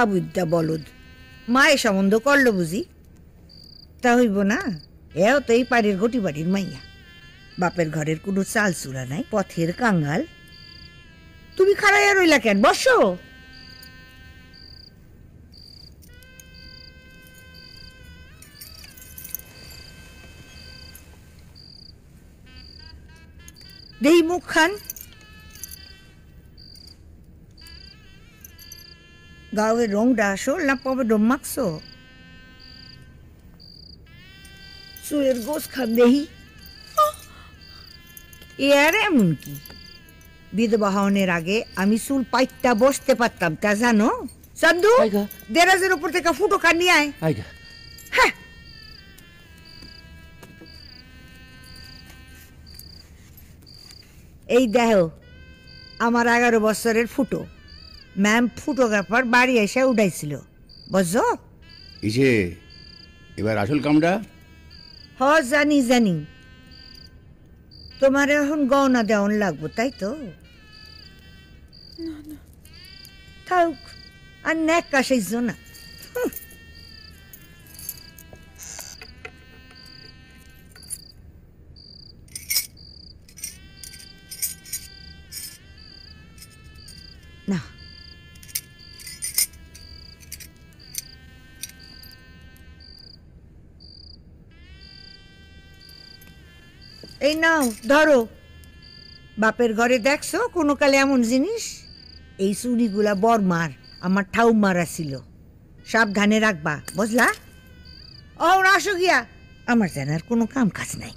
আবুদ্দা বলদ মায়ে সম্বন্ধ করলো বুঝি? তা হইব না, এও তো এই পাড়ের গটি বাড়ির মাইয়া, বাপের ঘরের কোনো চাল চূড়া নাই, পথের কাঙ্গাল। তুমি খাড়াইয়া রইলা কেন, বসো। দেই মুখ খান। গাঁয়ের রংটা আসল না পবে ডম মাখছো? চুলের গোস খান দেহি। এর এমন কি, বিধবা হওয়ার আগে আমি চুল পাইটটা বসতে পারতাম, তা জানো? চান্দু, দেরাজের উপর থেকে ফুটো কান নিয়ে আয়। হ্যাঁ, এই দেখো আমার 11 বছরের ফুটো। ম্যাম ফটোগ্রাফার বাড়ি এসে উঠাইছিল, বুঝছো? ইসে এবার আসল কামটা। হ জানি জানি, তোমার এখন গহনা দেওয়ান লাগবো, তাই তো? থাক, আর নেক কাশাইছ না। না, এই নাও ধরো। বাপের ঘরে দেখছো কোনো কালে এমন জিনিস? এই চুড়িগুলা বরমার, আমার ঠাউমারা ছিল, সাবধানে রাখবা, বুঝলা? ও আসো গিয়া, আমার যেন আর কোনো কাম কাজ নাই।